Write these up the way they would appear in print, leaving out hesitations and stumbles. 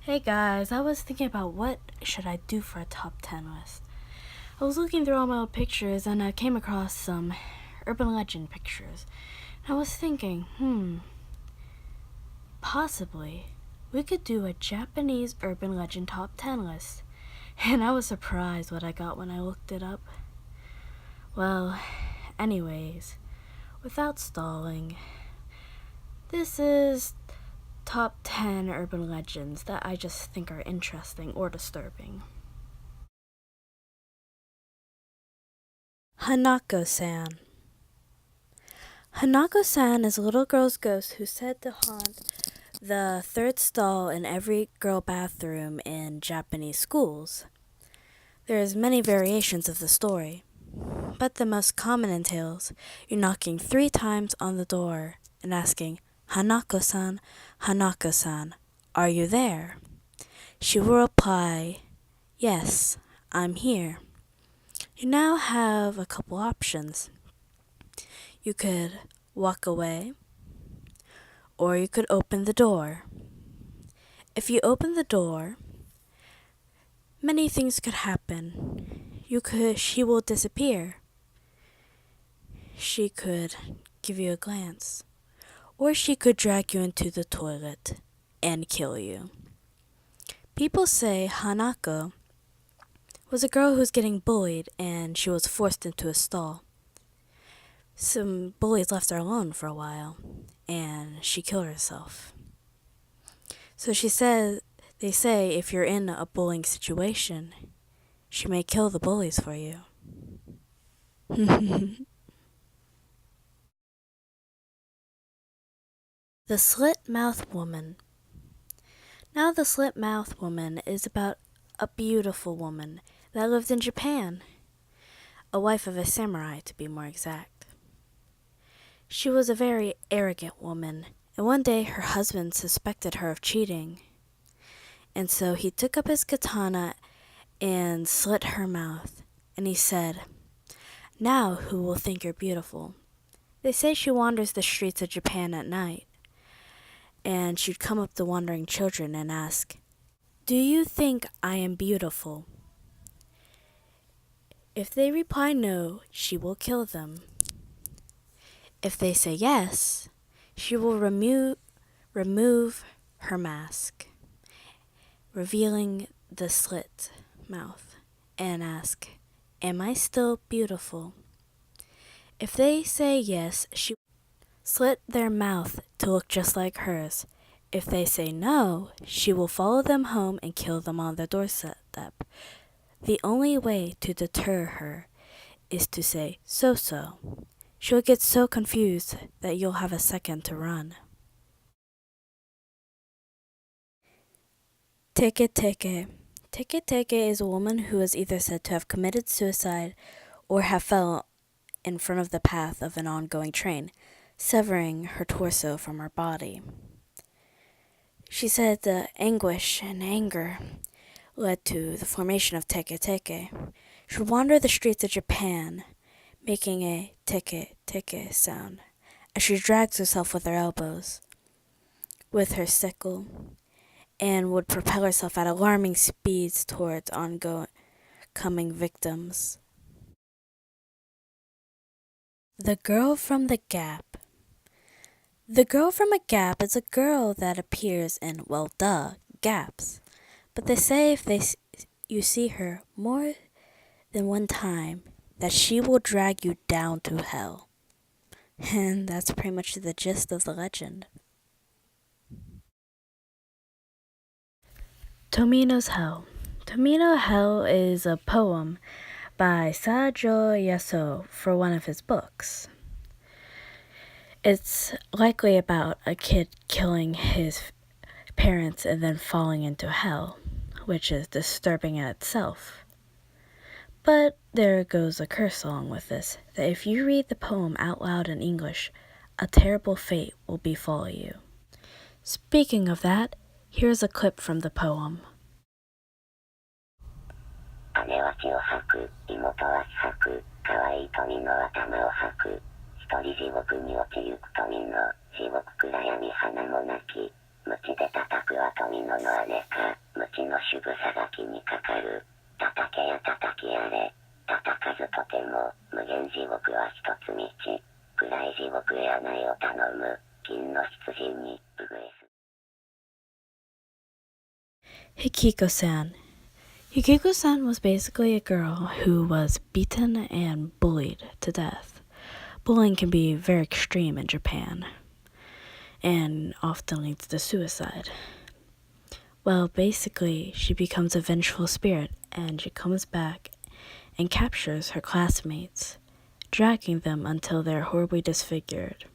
Hey guys, I was thinking about what should I do for a top 10 list. I was looking through all my old pictures and I came across some urban legend pictures. And I was thinking, possibly we could do a Japanese urban legend top 10 list. And I was surprised what I got when I looked it up. Well, anyways, without stalling, this is top 10 urban legends that I just think are interesting or disturbing. Hanakosan. Hanakosan is a little girl's ghost who's said to haunt the third stall in every girl bathroom in Japanese schools. There's many variations of the story, but the most common entails you knocking 3 times on the door and asking, Hanakosan, Hanakosan, are you there? She will reply, yes, I'm here. You now have a couple options. You could walk away, or you could open the door. If you open the door, many things could happen. She will disappear. She could give you a glance, or she could drag you into the toilet and kill you. People say Hanako was a girl who was getting bullied and she was forced into a stall. Some bullies left her alone for a while and she killed herself. So they say if you're in a bullying situation, she may kill the bullies for you. The Slit-Mouthed Woman. Now the Slit-Mouthed Woman is about a beautiful woman that lived in Japan, a wife of a samurai to be more exact. She was a very arrogant woman, and one day her husband suspected her of cheating. And so he took up his katana and slit her mouth, and he said, now who will think you're beautiful? They say she wanders the streets of Japan at night, and she'd come up to wandering children and ask, do you think I am beautiful? If they reply no, she will kill them. If they say yes, she will remove her mask, revealing the slit mouth, and ask, am I still beautiful? If they say yes, she will slit their mouth to look just like hers. If they say no, she will follow them home and kill them on their doorstep. The only way to deter her is to say so. She'll get so confused that you'll have a second to run. Teke Teke. Teke Teke is a woman who is either said to have committed suicide or have fell in front of the path of an ongoing train, severing her torso from her body. She said the anguish and anger led to the formation of Teke Teke. She would wander the streets of Japan, making a teke teke sound as she drags herself with her elbows, with her sickle, and would propel herself at alarming speeds towards coming victims. The Girl from the Gap. The girl from a gap is a girl that appears in, gaps. But they say if you see her more than one time, that she will drag you down to hell. And that's pretty much the gist of the legend. Tamina Hell. Tamina Hell is a poem by Sajo Yaso for one of his books. It's likely about a kid killing his parents and then falling into hell, which is disturbing in itself. But there goes a curse along with this, that if you read the poem out loud in English, a terrible fate will befall you. Speaking of that, here's a clip from the poem. 姉は血を吐く、妹は吐く、可愛い富の頭を吐く。一人地獄に落ちゆく富の、地獄暗闇花もなき。鞭で叩くは富野の姉か、鞭の主婦さが気にかかる。叩けや叩きやれ。叩かずとても、無限地獄は一つ道。暗い地獄へ案内を頼む。金の出陣に、うぐいす。Akiko San. Akiko San was basically a girl who was beaten and bullied to death. Bullying can be very extreme in Japan and often leads to suicide. Well, basically, she becomes a vengeful spirit and she comes back and captures her classmates, dragging them until they're horribly disfigured.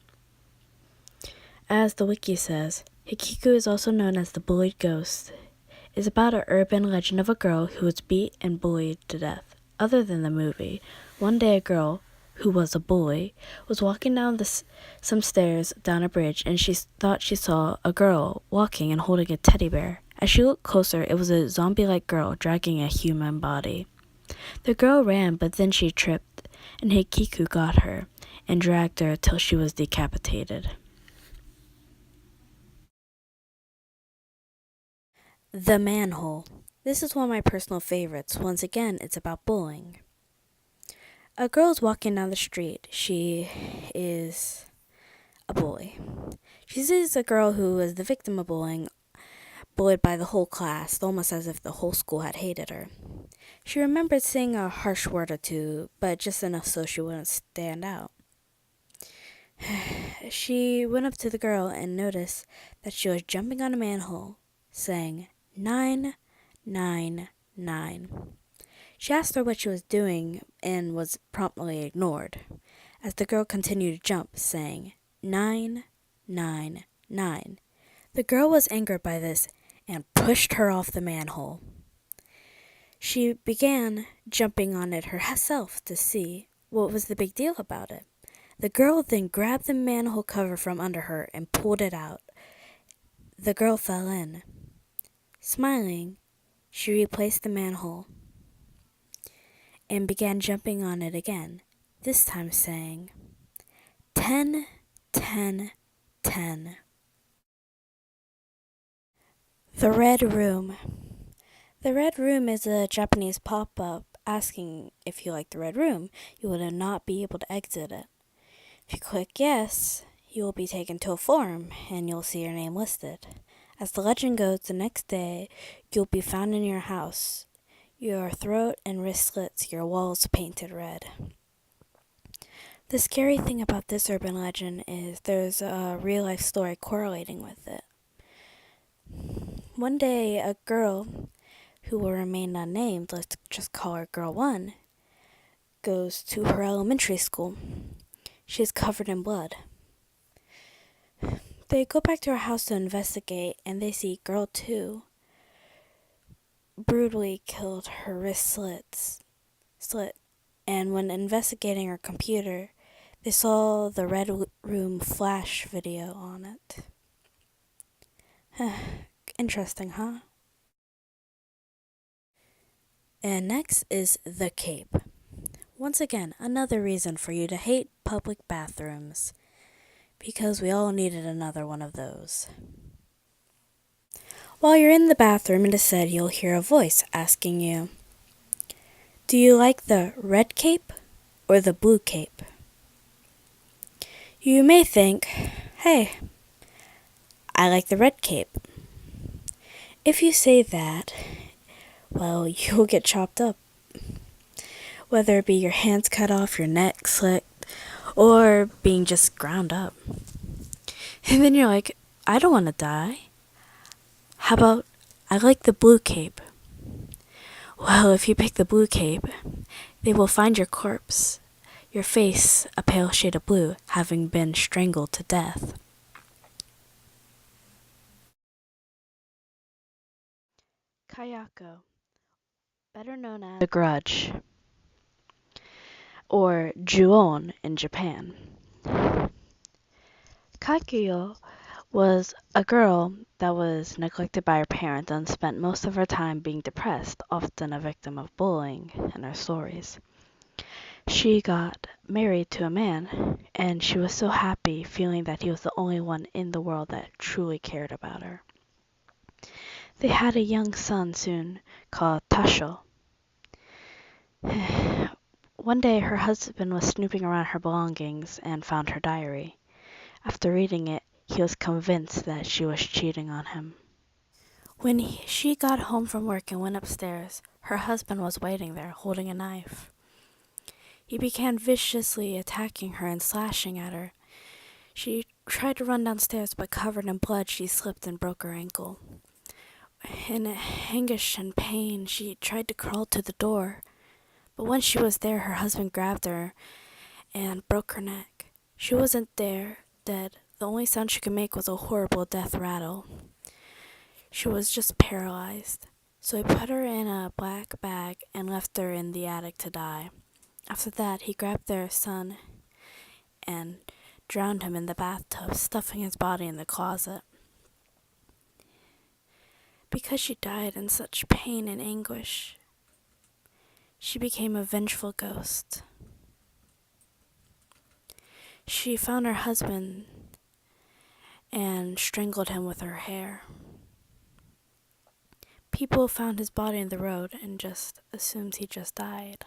As the wiki says, Hikiku is also known as the bullied ghost. It is about an urban legend of a girl who was beat and bullied to death. Other than the movie, one day a girl, who was a bully, was walking down some stairs down a bridge and she thought she saw a girl walking and holding a teddy bear. As she looked closer, it was a zombie-like girl dragging a human body. The girl ran, but then she tripped, and Hikiku got her and dragged her till she was decapitated. The Manhole. This is one of my personal favorites. Once again, it's about bullying. A girl is walking down the street. She is a bully. She sees a girl who is the victim of bullying, bullied by the whole class, almost as if the whole school had hated her. She remembered saying a harsh word or two, but just enough so she wouldn't stand out. She went up to the girl and noticed that she was jumping on a manhole, saying 999. She asked her what she was doing and was promptly ignored, as the girl continued to jump, saying 999. The girl was angered by this and pushed her off the manhole. She began jumping on it herself to see what was the big deal about it. The girl then grabbed the manhole cover from under her and pulled it out. The girl fell in. Smiling, she replaced the manhole and began jumping on it again, this time saying 10, 10, 10. The Red Room. The Red Room is a Japanese pop-up asking if you like the Red Room, you will not be able to exit it. If you click yes, you will be taken to a forum and you'll see your name listed. As the legend goes, the next day you'll be found in your house, your throat and wrist slits, your walls painted red. The scary thing about this urban legend is there's a real-life story correlating with it. One day, a girl, who will remain unnamed, let's just call her Girl 1, goes to her elementary school. She is covered in blood. They go back to her house to investigate, and they see Girl 2 brutally killed her wrist slit. And when investigating her computer, they saw the Red Room flash video on it. Interesting, huh? And next is the Cape. Once again, another reason for you to hate public bathrooms, because we all needed another one of those. While you're in the bathroom, it is said you'll hear a voice asking you, do you like the red cape or the blue cape? You may think, hey, I like the red cape. If you say that, well, you'll get chopped up. Whether it be your hands cut off, your neck slit, or being just ground up. And then you're like, I don't want to die. How about, I like the blue cape? Well, if you pick the blue cape, they will find your corpse, your face a pale shade of blue, having been strangled to death. Kayako, better known as the Grudge, or Ju-on in Japan. Kakuyo was a girl that was neglected by her parents and spent most of her time being depressed, often a victim of bullying in her stories. She got married to a man, and she was so happy feeling that he was the only one in the world that truly cared about her. They had a young son soon called Tasho. One day her husband was snooping around her belongings and found her diary. After reading it, he was convinced that she was cheating on him. When she got home from work and went upstairs, her husband was waiting there holding a knife. He began viciously attacking her and slashing at her. She tried to run downstairs, but covered in blood, she slipped and broke her ankle. In anguish and pain, she tried to crawl to the door. But once she was there, her husband grabbed her and broke her neck. She wasn't there, dead. The only sound she could make was a horrible death rattle. She was just paralyzed. So he put her in a black bag and left her in the attic to die. After that, he grabbed their son and drowned him in the bathtub, stuffing his body in the closet. Because she died in such pain and anguish, she became a vengeful ghost. She found her husband and strangled him with her hair. People found his body in the road and just assumed he just died.